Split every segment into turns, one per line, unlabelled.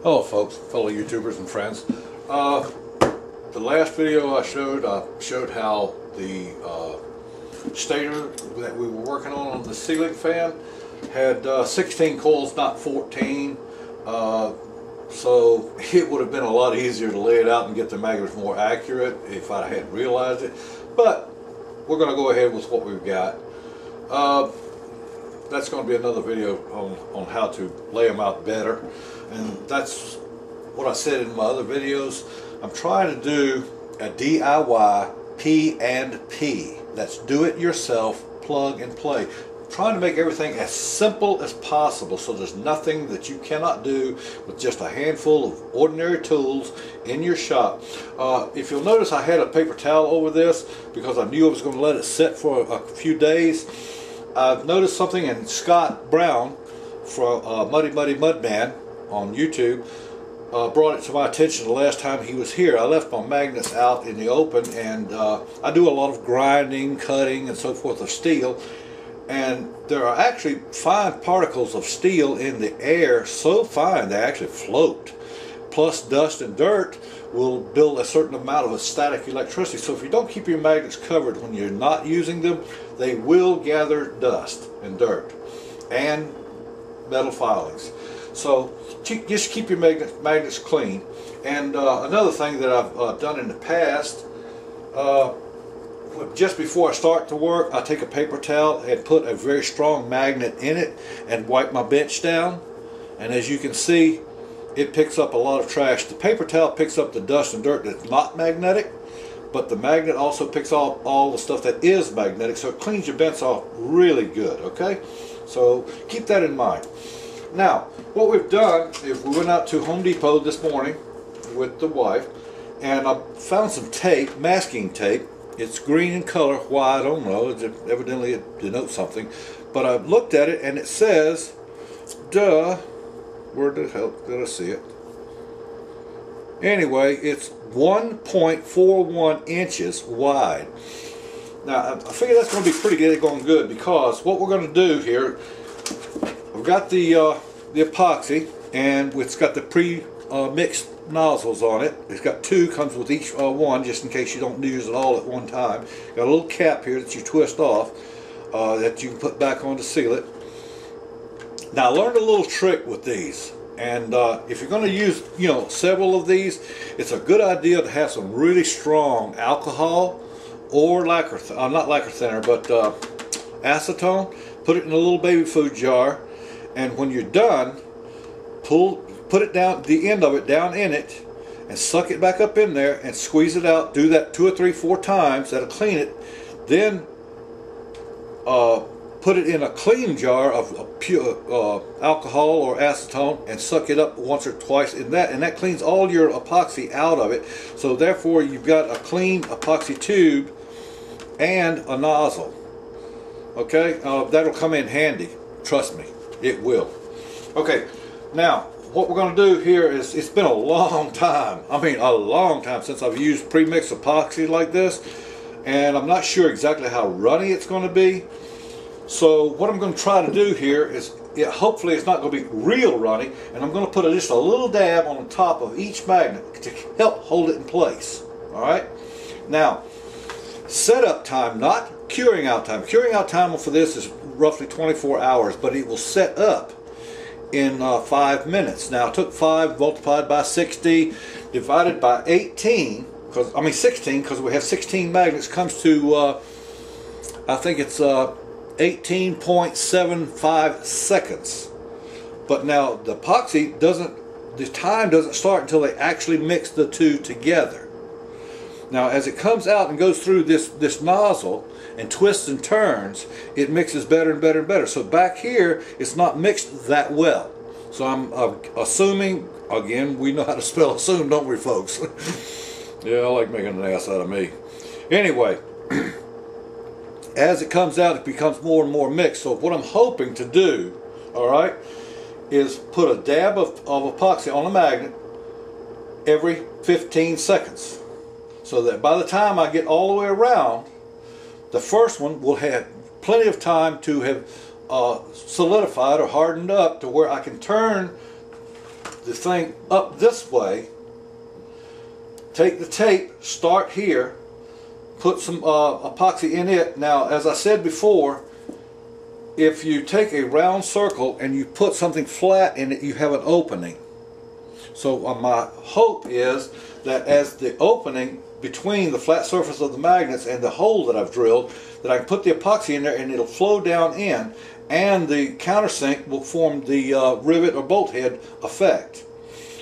Hello folks, fellow YouTubers and friends. The last video I showed how the stator that we were working on the ceiling fan had 16 coils, not 14. So it would have been a lot easier to lay it out and get the magnets more accurate if I had realized it. But we're going to go ahead with what we've got. That's going to be another video on how to lay them out better, and that's what I said in my other videos. I'm trying to do a DIY P&P. That's do it yourself, plug and play. I'm trying to make everything as simple as possible so there's nothing that you cannot do with just a handful of ordinary tools in your shop. If you'll notice, I had a paper towel over this because I knew I was going to let it sit for a few days. I've noticed something, and Scott Brown from Muddy Mudman on YouTube brought it to my attention the last time he was here. I left my magnets out in the open, and I do a lot of grinding, cutting, and so forth of steel, and there are actually fine particles of steel in the air, so fine they actually float. Plus dust and dirt will build a certain amount of static electricity. So if you don't keep your magnets covered when you're not using them, they will gather dust and dirt and metal filings. So just keep your magnets clean. And another thing that I've done in the past, just before I start to work, I take a paper towel and put a very strong magnet in it and wipe my bench down. And as you can see, it picks up a lot of trash. The paper towel picks up the dust and dirt that's not magnetic, but the magnet also picks off all the stuff that is magnetic, so it cleans your bench off really good, okay? So keep that in mind. Now, what we've done is we went out to Home Depot this morning with the wife, and I found some tape, masking tape. It's green in color. Why, I don't know. Evidently it denotes something. But I looked at it, and it says, where the hell did I see it? Anyway, it's 1.41 inches wide. Now, I figure that's going to be pretty good because what we're going to do here, we've got the epoxy, and it's got the pre-mixed nozzles on it. It's got two, comes with each one, just in case you don't use it all at one time. Got a little cap here that you twist off that you can put back on to seal it. Now, I learned a little trick with these, and if you're going to use, several of these, it's a good idea to have some really strong alcohol or lacquer, not lacquer thinner, but acetone. Put it in a little baby food jar, and when you're done, put it down, the end of it down in it, and suck it back up in there and squeeze it out. Do that 2 or 3, 4 times. That'll clean it. Then put it in a clean jar of pure alcohol or acetone and suck it up once or twice in that, and that cleans all your epoxy out of it. So therefore you've got a clean epoxy tube and a nozzle. Okay, that'll come in handy. Trust me, it will. Okay, now what we're going to do here is, it's been a long time, I mean a long time since I've used pre-mixed epoxy like this, and I'm not sure exactly how runny it's going to be. So what I'm going to try to do here is, hopefully it's not going to be real runny, and I'm going to put just a little dab on the top of each magnet to help hold it in place. Alright? Now, setup time, not curing out time. Curing out time for this is roughly 24 hours, but it will set up in 5 minutes. Now, I took 5 multiplied by 60 divided by 16, because we have 16 magnets, comes to, I think it's 18.75 seconds. But now the epoxy the time doesn't start until they actually mix the two together. Now as it comes out and goes through this nozzle and twists and turns, it mixes better and better and better. So back here it's not mixed that well. So I'm assuming, again, we know how to spell assume, don't we, folks? Yeah, I like making an ass out of me. Anyway, as it comes out, it becomes more and more mixed. So what I'm hoping to do, alright, is put a dab of epoxy on a magnet every 15 seconds. So that by the time I get all the way around, the first one will have plenty of time to have solidified or hardened up to where I can turn the thing up this way, take the tape, start here, put some epoxy in it. Now, as I said before, if you take a round circle and you put something flat in it, you have an opening. So my hope is that as the opening between the flat surface of the magnets and the hole that I've drilled, that I can put the epoxy in there and it'll flow down in, and the countersink will form the rivet or bolt head effect.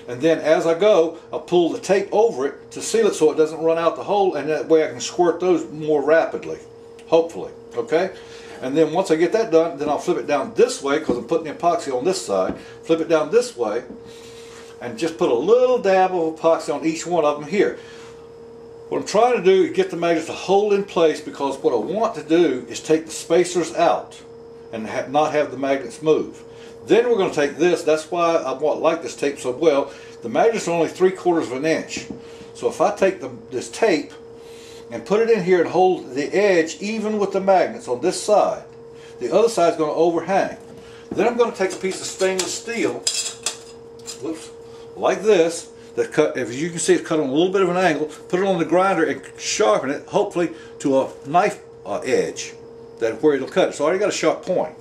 And then as I go, I'll pull the tape over it to seal it so it doesn't run out the hole, and that way I can squirt those more rapidly, hopefully. Okay? And then once I get that done, then I'll flip it down this way, because I'm putting the epoxy on this side. Flip it down this way and just put a little dab of epoxy on each one of them here. What I'm trying to do is get the magnets to hold in place, because what I want to do is take the spacers out and not have the magnets move. Then we're going to take this. That's why I like this tape so well. The magnets are only 3/4 of an inch. So if I take this tape and put it in here and hold the edge even with the magnets on this side, the other side is going to overhang. Then I'm going to take a piece of stainless steel, whoops, like this, that cut, as you can see, it's cut on a little bit of an angle, put it on the grinder and sharpen it, hopefully to a knife edge, that where it'll cut. It's already got a sharp point.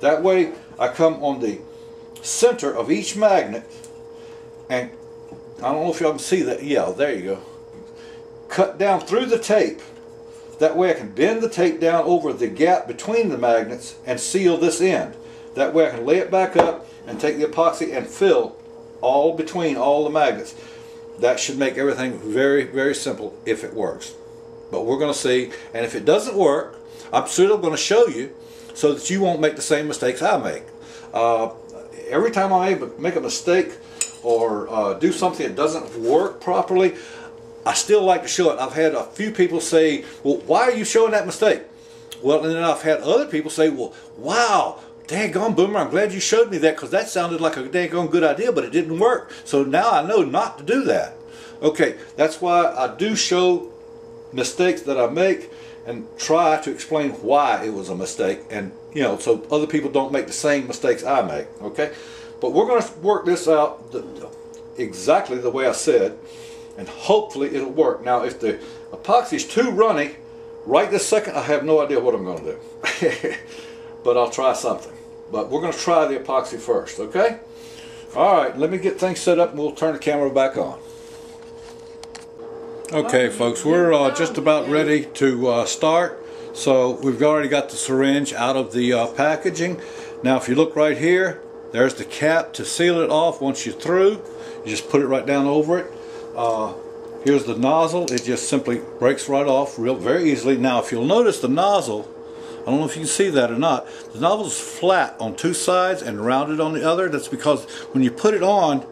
That way I come on the center of each magnet, and I don't know if y'all can see that. Yeah, there you go. Cut down through the tape. That way I can bend the tape down over the gap between the magnets and seal this end. That way I can lay it back up and take the epoxy and fill all between all the magnets. That should make everything very, very simple if it works. But we're going to see, and if it doesn't work, I'm still going to show you so that you won't make the same mistakes I make. Every time I make a mistake or do something that doesn't work properly, I still like to show it. I've had a few people say, well, why are you showing that mistake? Well, and then I've had other people say, well, wow, daggone Boomer, I'm glad you showed me that, because that sounded like a daggone good idea, but it didn't work. So now I know not to do that. Okay, that's why I do show mistakes that I make and try to explain why it was a mistake, and so other people don't make the same mistakes I make. Okay, but we're going to work this out exactly the way I said, and hopefully it'll work. Now, if the epoxy is too runny right this second, I have no idea what I'm going to do. But I'll try something. But we're going to try the epoxy first, okay? Alright, let me get things set up and we'll turn the camera back on. Okay folks, we're just about ready to start. So we've already got the syringe out of the packaging. Now if you look right here, there's the cap to seal it off once you're through. You just put it right down over it. Here's the nozzle. It just simply breaks right off very easily. Now if you'll notice the nozzle, I don't know if you can see that or not, the nozzle is flat on two sides and rounded on the other. That's because when you put it on,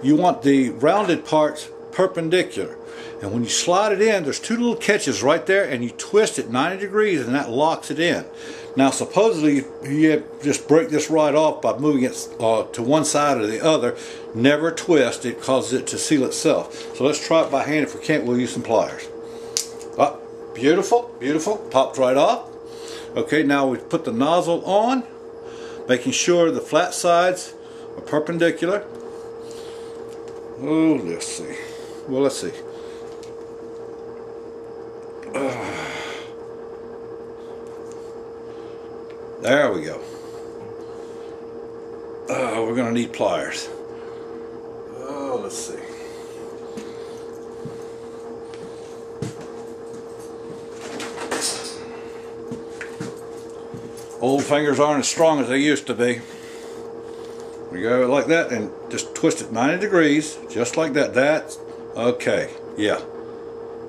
you want the rounded parts perpendicular. And when you slide it in, there's two little catches right there, and you twist it 90 degrees and that locks it in. Now supposedly you just break this right off by moving it to one side or the other. Never twist, it causes it to seal itself. So let's try it by hand. If we can't, we'll use some pliers. Oh, beautiful, beautiful, popped right off. Okay, now we put the nozzle on, making sure the flat sides are perpendicular. Oh, let's see. Well, let's see. There we go. We're going to need pliers. Oh, let's see. Old fingers aren't as strong as they used to be. We go like that and just twist it 90 degrees, just like that. That's okay. Yeah,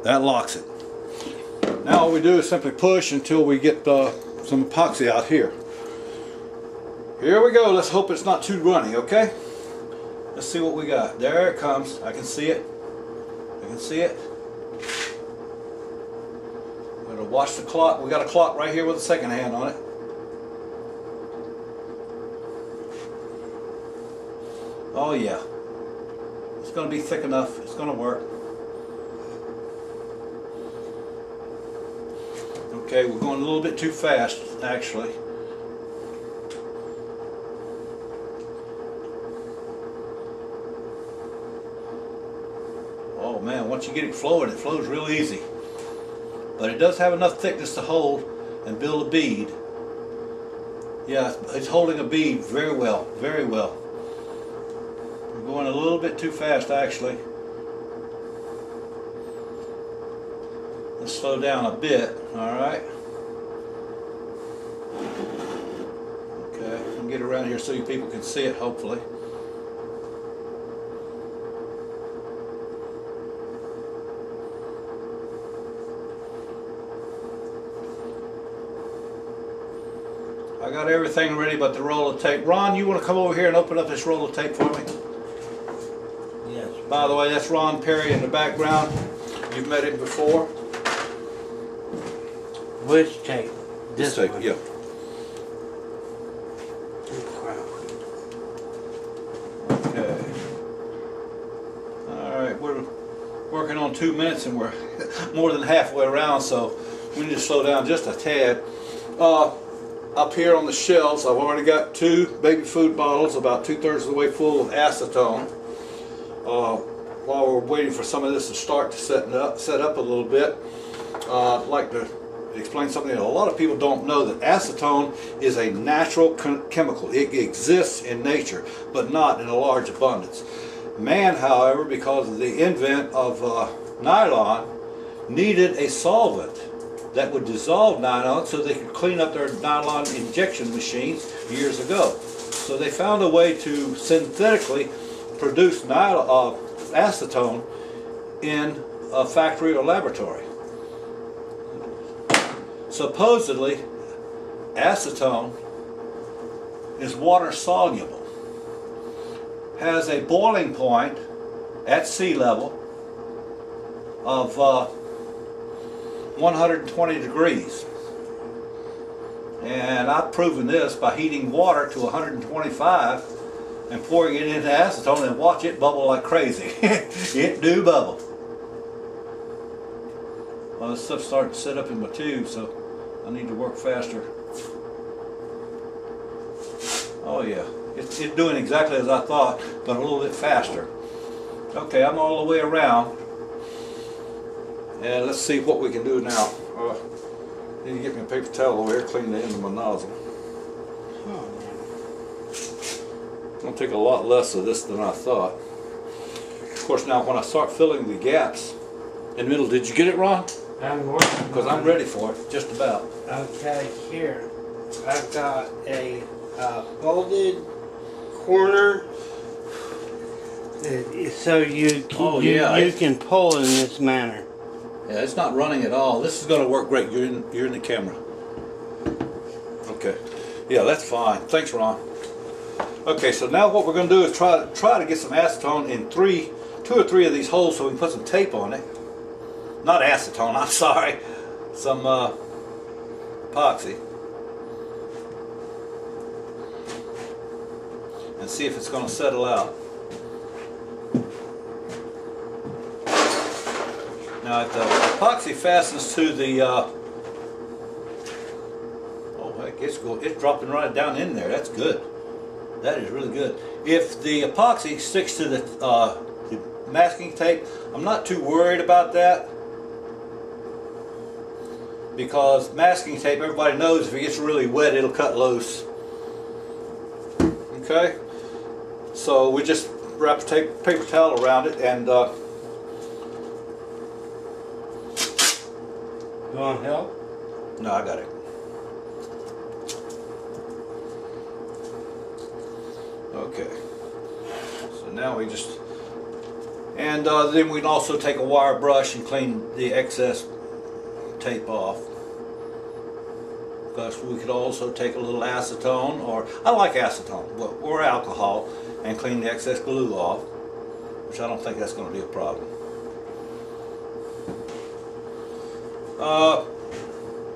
that locks it. Now all we do is simply push until we get some epoxy out here. Here we go. Let's hope it's not too runny, okay? Let's see what we got. There it comes. I can see it. I can see it. I'm going to watch the clock. We got a clock right here with a second hand on it. Oh yeah, it's going to be thick enough. It's going to work. Okay, we're going a little bit too fast, actually. Oh man, once you get it flowing, it flows real easy. But it does have enough thickness to hold and build a bead. Yeah, it's holding a bead very well, very well. I'm going a little bit too fast actually. Let's slow down a bit, alright? Okay, I can get around here so you people can see it hopefully. I got everything ready but the roll of tape. Ron, you want to come over here and open up this roll of tape for me?
Yes.
By the way, that's Ron Perry in the background. You've met him before.
Which tape?
This tape,
one?
yeah. Okay. Alright, we're working on 2 minutes and we're more than halfway around, so we need to slow down just a tad. Up here on the shelves, I've already got 2 baby food bottles, about 2/3 of the way full of acetone. While we're waiting for some of this to start to set up a little bit, I'd like to explain something that a lot of people don't know, that acetone is a natural chemical. It exists in nature, but not in a large abundance. Man, however, because of the invent of nylon, needed a solvent that would dissolve nylon so they could clean up their nylon injection machines years ago. So they found a way to synthetically produce acetone in a factory or laboratory. Supposedly, acetone is water soluble, has a boiling point at sea level of 120 degrees, and I've proven this by heating water to 125 and pouring it into acetone and watch it bubble like crazy. It do bubble. Well, this stuff's starting to set up in my tube, so I need to work faster. Oh yeah, it's doing exactly as I thought, but a little bit faster. Okay, I'm all the way around. And let's see what we can do now. Need to get me a paper towel over here, clean the end of my nozzle. It's going to take a lot less of this than I thought. Of course, now when I start filling the gaps in the middle, did you get it, Ron?
I'm working.
Because I'm ready for it, just about.
Okay, here. I've got a folded corner. So you can pull in this manner.
Yeah, it's not running at all. This is going to work great. You're in the camera. Okay. Yeah, that's fine. Thanks, Ron. Okay, so now what we're going to do is try to get some acetone in 2 or 3 of these holes so we can put some tape on it. Not acetone, I'm sorry. Some epoxy. And see if it's going to settle out. Now, if the epoxy fastens to the, oh heck, it's dropping right down in there. That's good. That is really good. If the epoxy sticks to the masking tape, I'm not too worried about that, because masking tape, everybody knows, if it gets really wet, it'll cut loose. Okay, so we just wrap a paper towel around it and.
You want help?
No, I got it. Okay. So now we just, and then we can also take a wire brush and clean the excess tape off. Because we could also take a little acetone, or I like acetone, or alcohol, and clean the excess glue off, which I don't think that's going to be a problem.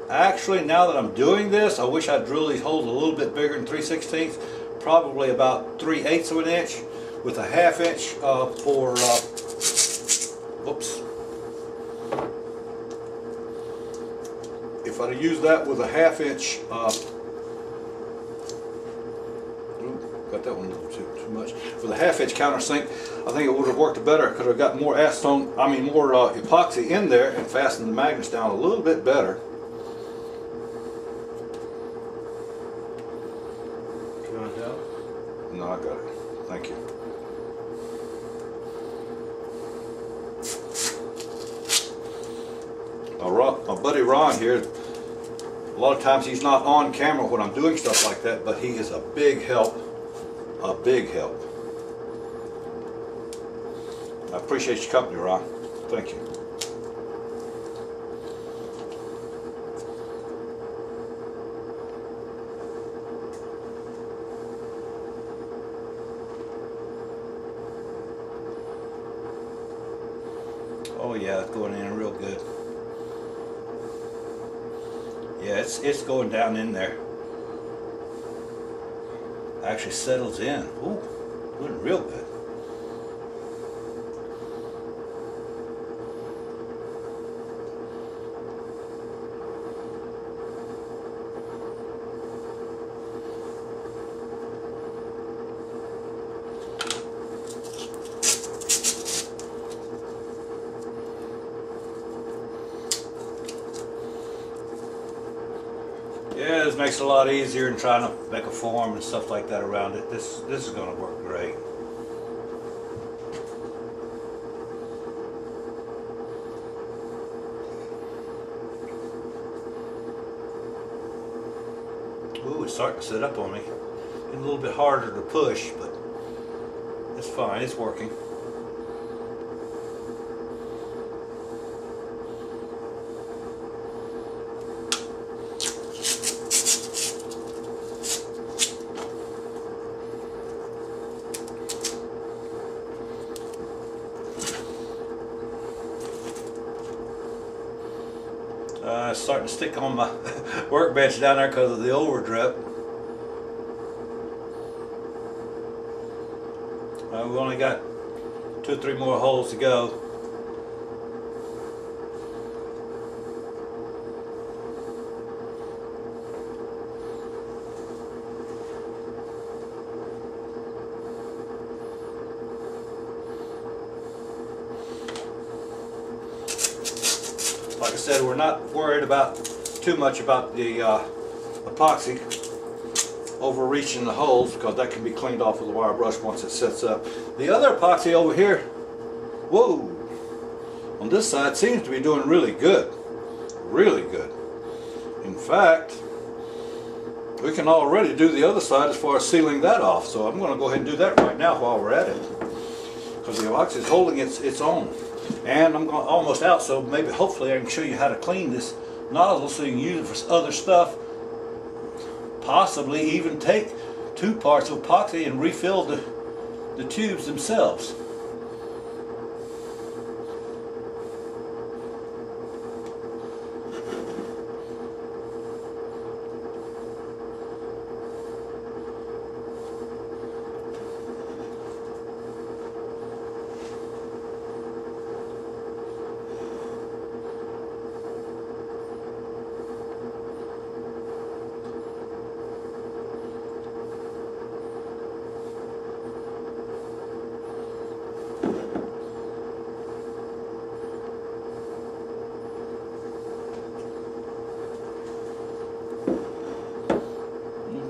Actually, now that I'm doing this, I wish I'd drill these holes a little bit bigger than 3/16, probably about 3/8 of an inch, with a 1/2 inch for, oops. If I'd have used that with a 1/2 inch, got that one a little too much. With a half-inch countersink, I think it would have worked better because I got more acetone, more epoxy in there and fastened the magnets down a little bit better.
You want to help?
No, I got it. Thank you. My buddy Ron here, a lot of times he's not on camera when I'm doing stuff like that, but he is a big help. A big help. I appreciate your company, Ron. Thank you. Oh yeah, it's going in real good. Yeah, it's going down in there. Actually settles in. Ooh, doing real good. Yeah, this makes it a lot easier in trying to make a form and stuff like that around it. This is going to work great. Ooh, it's starting to sit up on me. It's a little bit harder to push, but it's fine. It's working. It's starting to stick on my workbench down there because of the overdrip. We've only got 2 or 3 more holes to go. Like I said, we're not worried too much about the epoxy overreaching the holes because that can be cleaned off with a wire brush once it sets up. The other epoxy over here, whoa, on this side seems to be doing really good. Really good. In fact, we can already do the other side as far as sealing that off. So I'm going to go ahead and do that right now while we're at it, because the epoxy is holding its own. And I'm almost out, so maybe hopefully I can show you how to clean this nozzle so you can use it for other stuff. Possibly even take 2 parts of epoxy and refill the tubes themselves.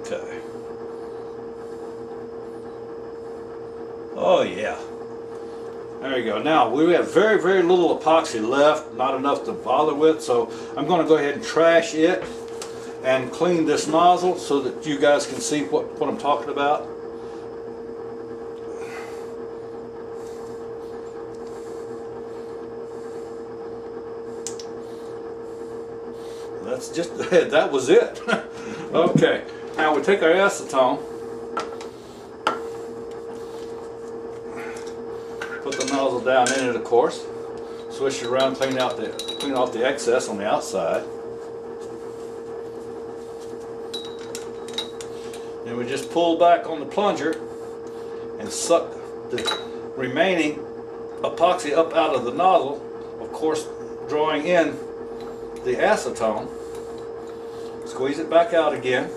Okay. Oh yeah. There you go. Now we have very, very little epoxy left, not enough to bother with, so I'm going to go ahead and trash it and clean this nozzle so that you guys can see what I'm talking about. That's just, that was it. Okay, now we take our acetone, put the nozzle down in it, of course, swish it around, clean off the excess on the outside. Then we just pull back on the plunger and suck the remaining epoxy up out of the nozzle, of course drawing in the acetone. Squeeze it back out again,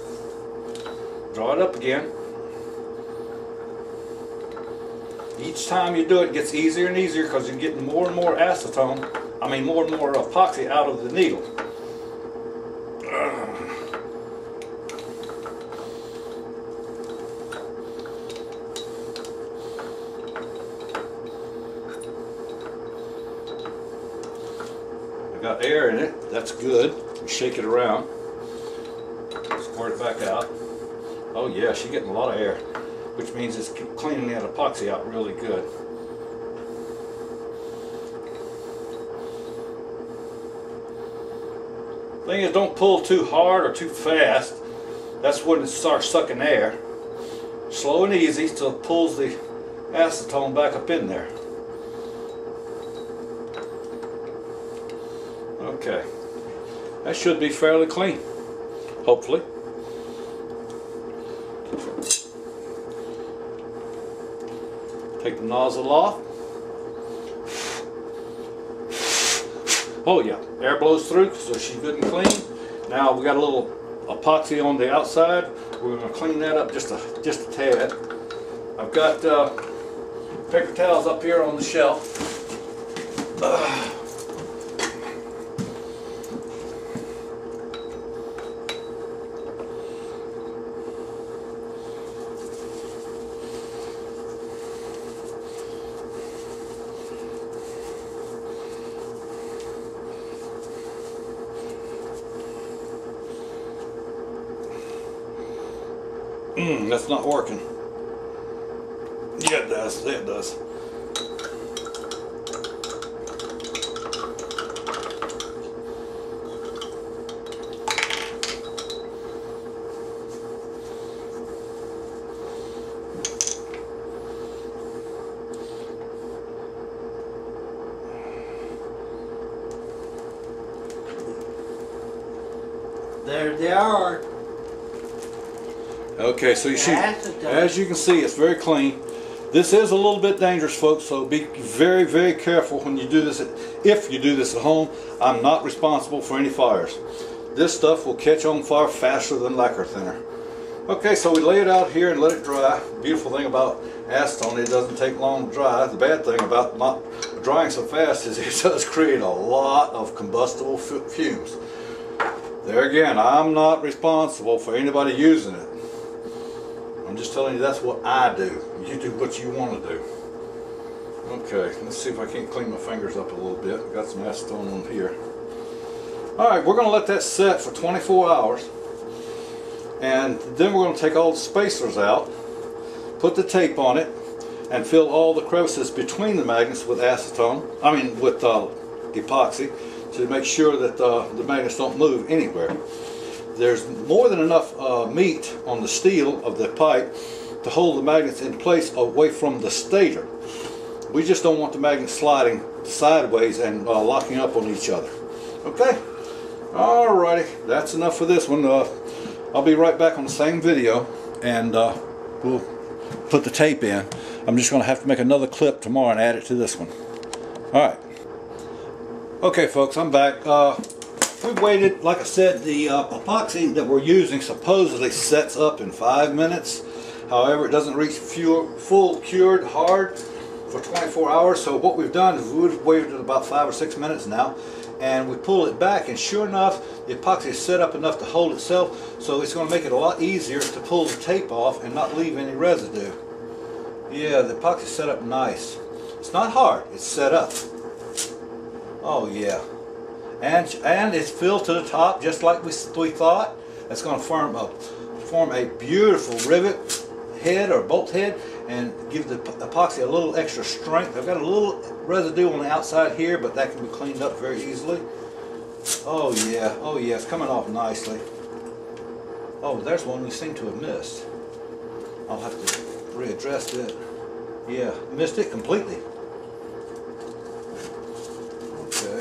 draw it up again, Each time you do it, it gets easier and easier because you're getting more and more acetone, more and more epoxy out of the needle. I got air in it, that's good. You shake it around, squirt it back out. Oh yeah, she's getting a lot of air, which means it's cleaning that epoxy out really good. Thing is, don't pull too hard or too fast. That's when it starts sucking air. Slow and easy till it pulls the acetone back up in there. Okay, that should be fairly clean, hopefully. Take the nozzle off. Oh yeah, air blows through, so she's good and clean. Now we got a little epoxy on the outside. We're going to clean that up just a tad. I've got paper towels up here on the shelf. That's not working. Yeah, it does. Yeah, it does.
There they are.
Okay, so you see, as you can see, it's very clean. This is a little bit dangerous, folks, so be very, very careful when you do this. If you do this at home, I'm not responsible for any fires. This stuff will catch on fire faster than lacquer thinner. Okay, so we lay it out here and let it dry. Beautiful thing about acetone, it doesn't take long to dry. The bad thing about not drying so fast is it does create a lot of combustible fumes. There again, I'm not responsible for anybody using it. I'm just telling you that's what I do. You do what you want to do. Okay, let's see if I can't clean my fingers up a little bit. I've got some acetone on here. Alright, we're going to let that set for 24 hours. And then we're going to take all the spacers out, put the tape on it, and fill all the crevices between the magnets with acetone, with epoxy, to make sure that the magnets don't move anywhere. There's more than enough meat on the steel of the pipe to hold the magnets in place away from the stator. We just don't want the magnets sliding sideways and locking up on each other. Okay? Alrighty, that's enough for this one. I'll be right back on the same video and we'll put the tape in. I'm just going to have to make another clip tomorrow and add it to this one. Alright. Okay folks, I'm back. We've waited, like I said, the epoxy that we're using supposedly sets up in 5 minutes. However, it doesn't reach full cured hard for 24 hours. So what we've done is we've waited about 5 or 6 minutes now, and we pull it back, and sure enough, the epoxy is set up enough to hold itself, so it's going to make it a lot easier to pull the tape off and not leave any residue. Yeah, the epoxy is set up nice. It's not hard, it's set up. Oh yeah. And it's filled to the top just like we thought. It's going to form a beautiful rivet head or bolt head and give the epoxy a little extra strength. I've got a little residue on the outside here, but that can be cleaned up very easily. Oh yeah, it's coming off nicely. Oh, there's one we seem to have missed. I'll have to readdress it. Yeah, missed it completely. Okay.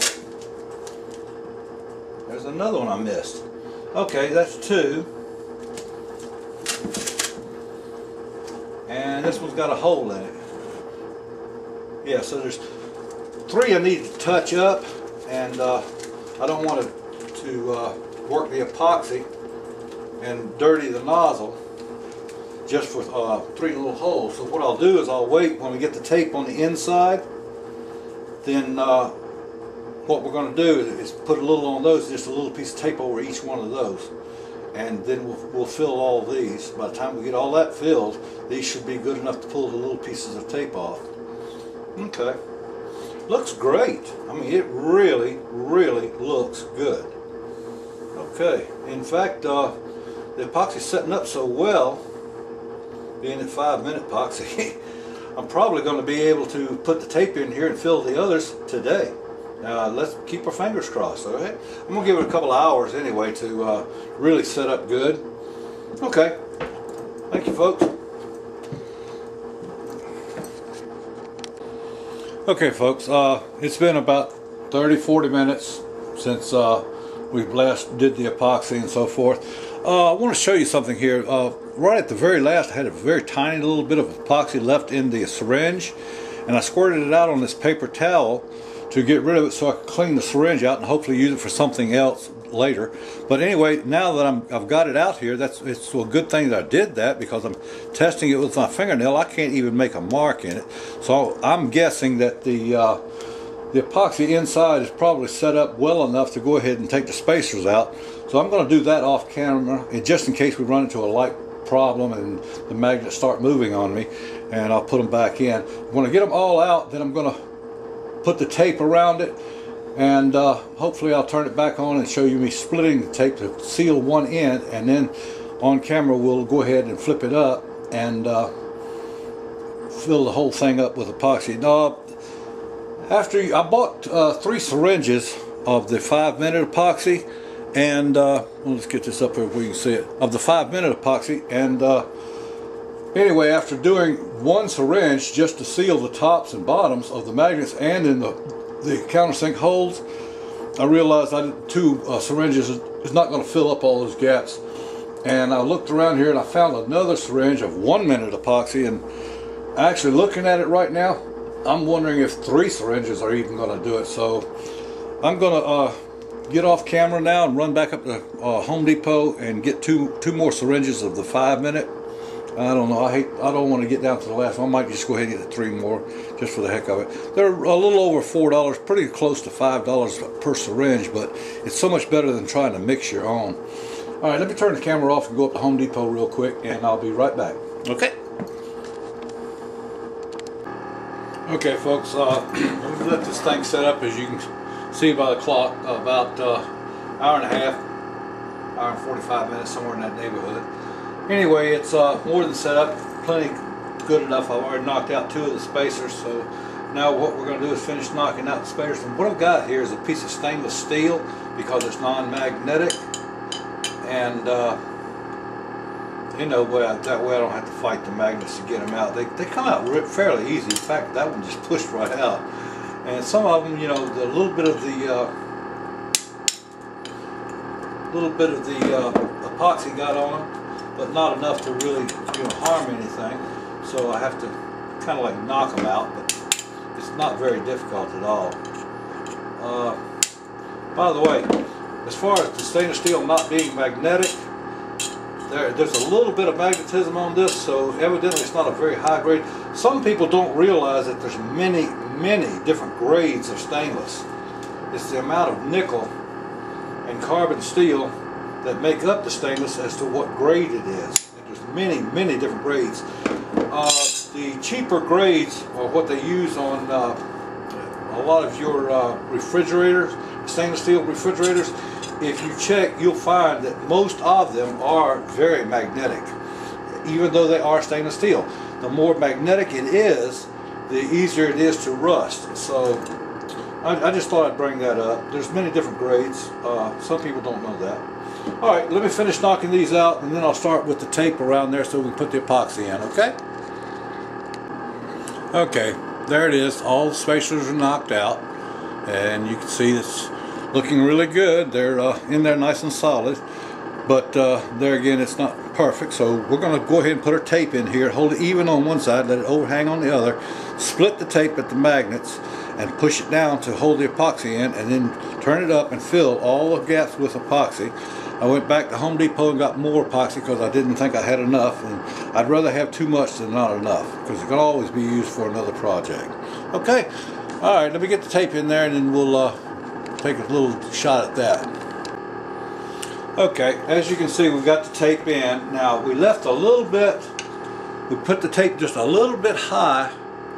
There's another one I missed. Okay, that's 2. And this one's got a hole in it. Yeah, so there's 3 I need to touch up, and I don't want to work the epoxy and dirty the nozzle. just with 3 little holes. So what I'll do is I'll wait when we get the tape on the inside. Then what we're going to do is put a little on those, just a little piece of tape over each one of those. And then we'll fill all these. By the time we get all that filled, these should be good enough to pull the little pieces of tape off. Okay. Looks great. I mean, it really, really looks good. Okay. In fact, the epoxy's setting up so well, being at 5-minute epoxy, I'm probably going to be able to put the tape in here and fill the others today. Let's keep our fingers crossed, okay? I'm going to give it a couple of hours anyway to really set up good. Okay. Thank you, folks. Okay, folks, it's been about 30-40 minutes since we last did the epoxy and so forth. I want to show you something here. Right at the very last, I had a very tiny little bit of epoxy left in the syringe, and I squirted it out on this paper towel to get rid of it so I could clean the syringe out and hopefully use it for something else later. But anyway, now that I've got it out here, it's a good thing that I did that, because I'm testing it with my fingernail. I can't even make a mark in it. So I'm guessing that the epoxy inside is probably set up well enough to go ahead and take the spacers out. So I'm going to do that off camera, and just in case we run into a light problem and the magnets start moving on me, and I'll put them back in. When I get them all out, then I'm going to put the tape around it, and hopefully I'll turn it back on and show you me splitting the tape to seal one end, and then on camera we'll go ahead and flip it up and fill the whole thing up with epoxy. Now, after I bought 3 syringes of the 5-minute epoxy, and well, let's get this up here where you can see it, of the 5-minute epoxy, and anyway, after doing 1 syringe just to seal the tops and bottoms of the magnets and in the countersink holes, I realized 2 syringes is not going to fill up all those gaps. And I looked around here and I found another syringe of 1-minute epoxy, and actually looking at it right now, I'm wondering if 3 syringes are even going to do it. So I'm going to get off camera now and run back up to Home Depot and get two more syringes of the 5-minute. I don't know. I don't want to get down to the last one. I might just go ahead and get the 3 more just for the heck of it. They're a little over $4, pretty close to $5 per syringe, but it's so much better than trying to mix your own. All right, let me turn the camera off and go up to Home Depot real quick, and I'll be right back. Okay. Okay, folks. Let me let this thing set up, as you can see by the clock, about hour and a half, hour and 45 minutes, somewhere in that neighborhood. Anyway, it's more than set up, plenty good enough. I've already knocked out 2 of the spacers, so now what we're going to do is finish knocking out the spacers. And what I've got here is a piece of stainless steel, because it's non-magnetic, and you know, that way I don't have to fight the magnets to get them out. They come out fairly easy. In fact, that one just pushed right out. And some of them, you know, a little bit of the epoxy got on them, but not enough to really, you know, harm anything. So I have to kind of like knock them out, but it's not very difficult at all. By the way, as far as the stainless steel not being magnetic, there's a little bit of magnetism on this, so evidently it's not a very high grade. Some people don't realize that there's many different grades of stainless. It's the amount of nickel and carbon steel that make up the stainless as to what grade it is. There's many different grades. The cheaper grades are what they use on a lot of your refrigerators, stainless steel refrigerators. If you check, you'll find that most of them are very magnetic, even though they are stainless steel. The more magnetic it is, the easier it is to rust. So I just thought I'd bring that up. There's many different grades. Some people don't know that. Alright, let me finish knocking these out, and then I'll start with the tape around there so we can put the epoxy in, okay? Okay, there it is. All the spacers are knocked out, and you can see it's looking really good. They're in there nice and solid, but there again, it's not perfect. So we're going to go ahead and put our tape in here, hold it even on one side, let it overhang on the other, split the tape at the magnets, and push it down to hold the epoxy in, and then turn it up and fill all the gaps with epoxy. I went back to Home Depot and got more epoxy because I didn't think I had enough, and I'd rather have too much than not enough because it can always be used for another project. Okay, all right, let me get the tape in there and then we'll take a little shot at that. Okay, as you can see, we've got the tape in. Now, we left a little bit, we put the tape just a little bit high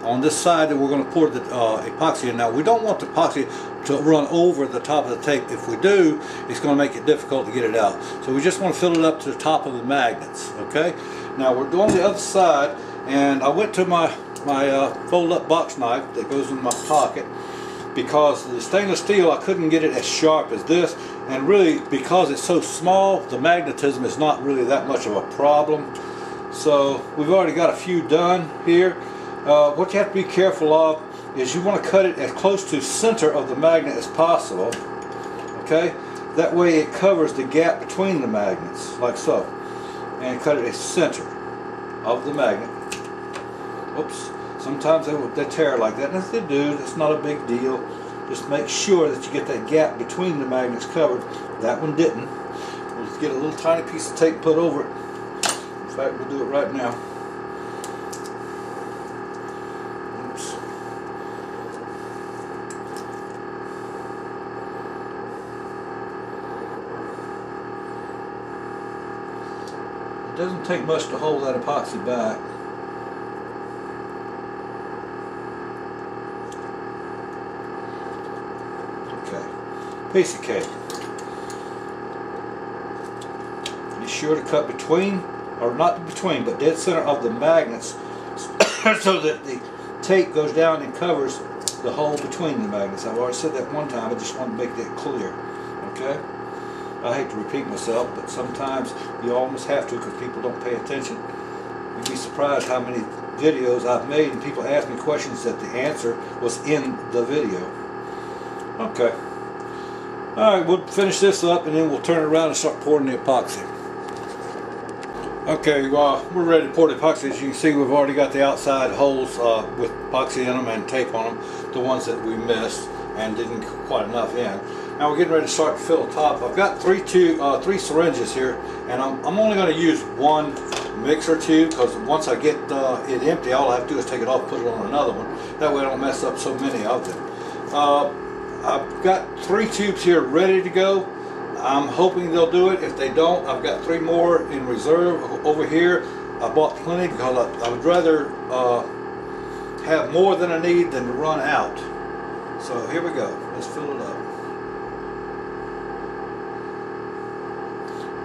on this side that we're going to pour the epoxy in. Now, we don't want the epoxy to run over the top of the tape. If we do, it's going to make it difficult to get it out. So we just want to fill it up to the top of the magnets, okay? Now, we're doing the other side, and I went to my fold-up box knife that goes in my pocket, because the stainless steel, I couldn't get it as sharp as this, and really because it's so small, the magnetism is not really that much of a problem. So we've already got a few done here. What you have to be careful of is you want to cut it as close to center of the magnet as possible, okay? That way it covers the gap between the magnets, like so, and cut it as center of the magnet. Oops. Sometimes they tear like that, and if they do, it's not a big deal. Just make sure that you get that gap between the magnets covered. That one didn't. We'll just get a little tiny piece of tape put over it. In fact, we'll do it right now. Oops. It doesn't take much to hold that epoxy back. Piece of cake. Be sure to cut between, or not between, but dead center of the magnets so that the tape goes down and covers the hole between the magnets. I've already said that one time, I just want to make that clear. Okay? I hate to repeat myself, but sometimes you almost have to because people don't pay attention. You'd be surprised how many videos I've made and people ask me questions that the answer was in the video. Okay. Alright, we'll finish this up and then we'll turn it around and start pouring the epoxy. Okay, well, we're ready to pour the epoxy. As you can see, we've already got the outside holes with epoxy in them and tape on them, the ones that we missed and didn't quite enough in. Now we're getting ready to start to fill the top. I've got three syringes here, and I'm only going to use one mixer tube because once I get it empty, all I have to do is take it off and put it on another one. That way I don't mess up so many of them. I've got 3 tubes here ready to go. I'm hoping they'll do it. If they don't, I've got 3 more in reserve over here. I bought plenty because I would rather have more than I need than to run out. So here we go. Let's fill it up.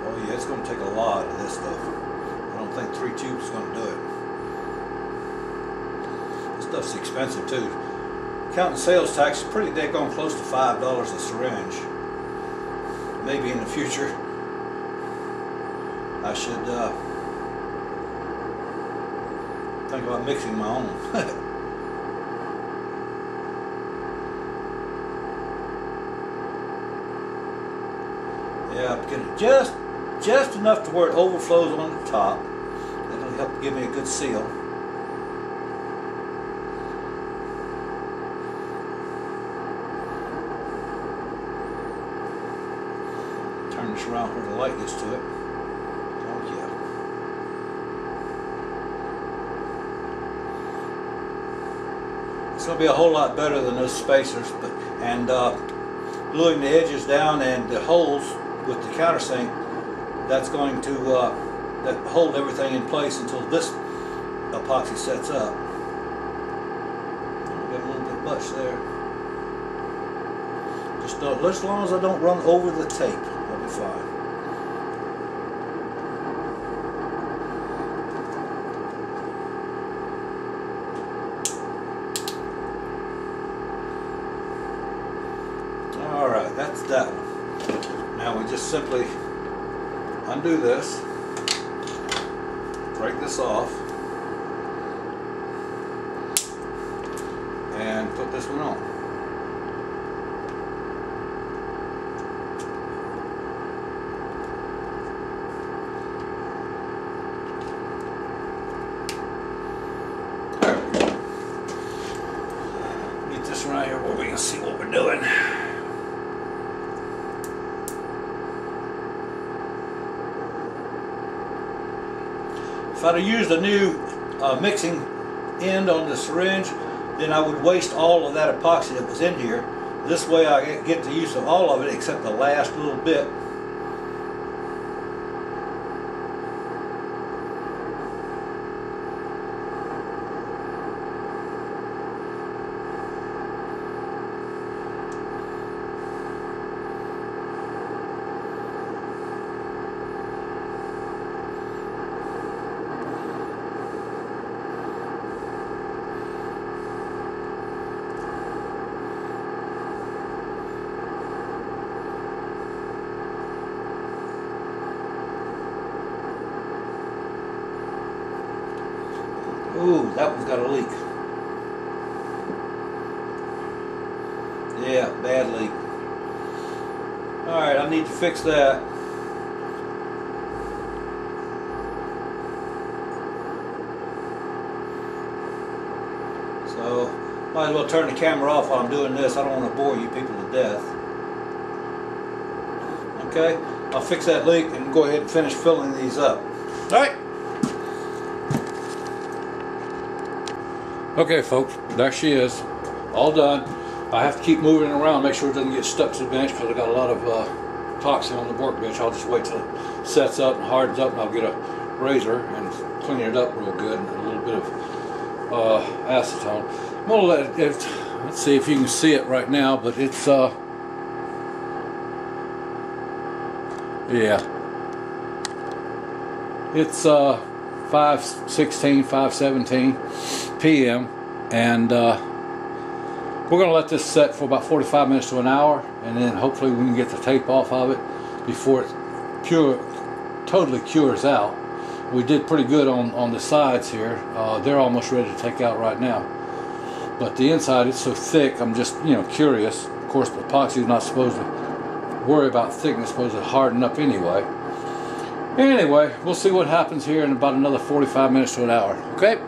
Oh yeah, it's going to take a lot of this stuff. I don't think 3 tubes is going to do it. This stuff's expensive too. Counting sales tax is pretty daggone close to $5 a syringe. Maybe in the future I should think about mixing my own. Yeah, I'm getting just enough to where it overflows on the top. That'll help give me a good seal. Turn this around where the light gets to it. Oh yeah. It's going to be a whole lot better than those spacers, and gluing the edges down and the holes with the countersink, that's going to hold everything in place until this epoxy sets up. Got a little bit much there. Just as long as I don't run over the tape, I'll be fine. Alright, that's that one. Now we just simply undo this, break this off, and put this one on. Get this right here where we can see what we're doing. If I'd have used a new mixing end on the syringe, then I would waste all of that epoxy that was in here. This way I get the use of all of it except the last little bit. Ooh, that one's got a leak. Yeah, bad leak. Alright, I need to fix that. So, might as well turn the camera off while I'm doing this. I don't want to bore you people to death. Okay, I'll fix that leak and go ahead and finish filling these up. Alright. Okay folks, there she is, all done. I have to keep moving it around, make sure it doesn't get stuck to the bench because I got a lot of epoxy on the workbench. I'll just wait till it sets up and hardens up, and I'll get a razor and clean it up real good and a little bit of acetone. I'm gonna let it, let's see if you can see it right now, but it's yeah, it's 5:16, 5:17 p.m. and we're going to let this set for about 45 minutes to an hour, and then hopefully we can get the tape off of it before it totally cures out. We did pretty good on the sides here. They're almost ready to take out right now, but the inside is so thick, I'm just curious. Of course, the epoxy is not supposed to worry about thickness, it's supposed to harden up anyway. Anyway, we'll see what happens here in about another 45 minutes to an hour. Okay?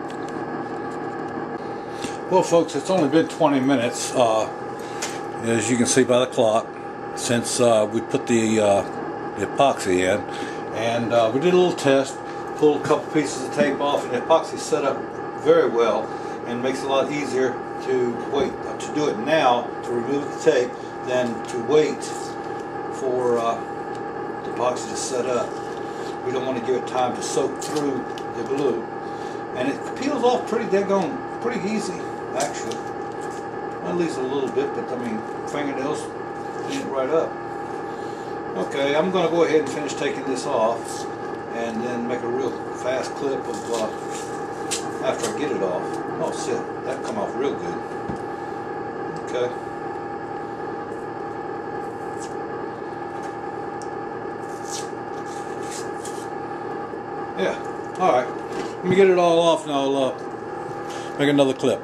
Well folks, it's only been 20 minutes, as you can see by the clock, since we put the epoxy in. And we did a little test, pulled a couple pieces of tape off, and the epoxy set up very well and makes it a lot easier to do it now, to remove the tape, than to wait for the epoxy to set up. We don't want to give it time to soak through the glue. And it peels off pretty easy, actually. At least a little bit, but I mean, fingernails clean it right up. Okay, I'm going to go ahead and finish taking this off and then make a real fast clip of after I get it off. Oh shit, that come off real good. Okay. Yeah, alright. Let me get it all off and I'll make another clip.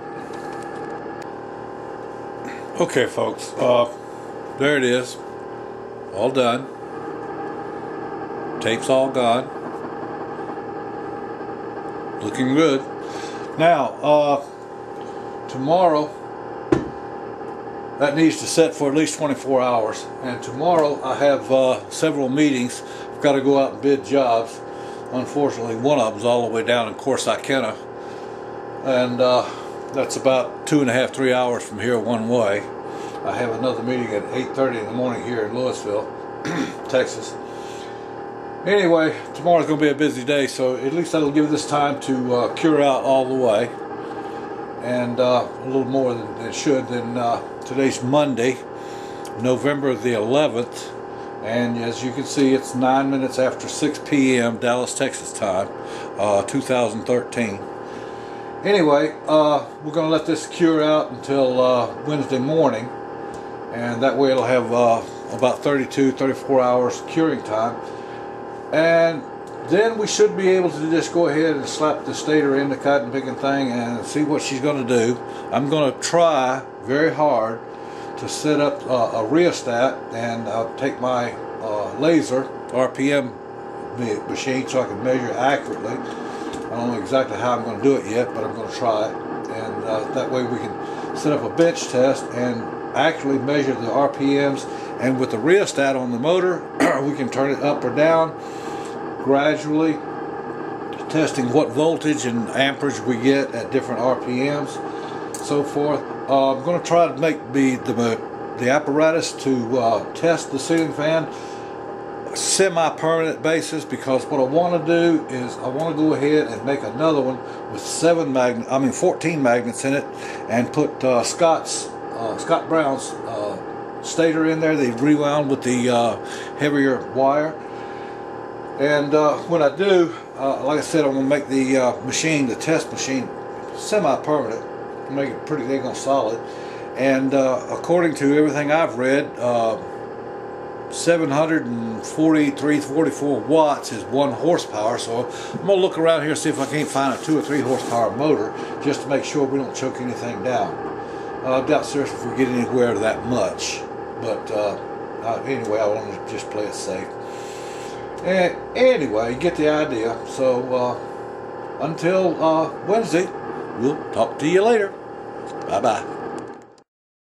Okay folks, there it is. All done. Tape's all gone. Looking good. Now, tomorrow, that needs to set for at least 24 hours. And tomorrow I have several meetings. I've got to go out and bid jobs. Unfortunately, one of them's all the way down in Corsicana, and that's about 2.5 to 3 hours from here one way. I have another meeting at 8:30 in the morning here in Louisville, Texas. Anyway, tomorrow's going to be a busy day, so at least that'll give this time to cure out all the way, and a little more than it should. Then today's Monday, November the 11th. And as you can see, it's 9 minutes after 6 p.m. Dallas, Texas time, 2013. Anyway, we're going to let this cure out until Wednesday morning, and that way it'll have about 34 hours curing time. And then we should be able to just go ahead and slap the stator in the cotton picking thing and see what she's going to do. I'm going to try very hard to set up a rheostat, and I'll take my laser RPM machine so I can measure accurately. I don't know exactly how I'm going to do it yet, but I'm going to try it, and that way we can set up a bench test and actually measure the RPMs, and with the rheostat on the motor we can turn it up or down gradually testing what voltage and amperage we get at different RPMs, so forth. I'm going to try to make the apparatus to test the ceiling fan semi-permanent basis, because what I want to do is I want to go ahead and make another one with 14 magnets in it, and put Scott Brown's stator in there. They rewound with the heavier wire. And when I do, like I said, I'm going to make the test machine, semi-permanent, make it pretty dang on solid. And according to everything I've read, 744 watts is 1 horsepower. So I'm going to look around here and see if I can't find a 2 or 3 horsepower motor, just to make sure we don't choke anything down. I doubt seriously if we get anywhere that much. But anyway, I want to just play it safe. And anyway, you get the idea. So until Wednesday, we'll talk to you later. Bye-bye.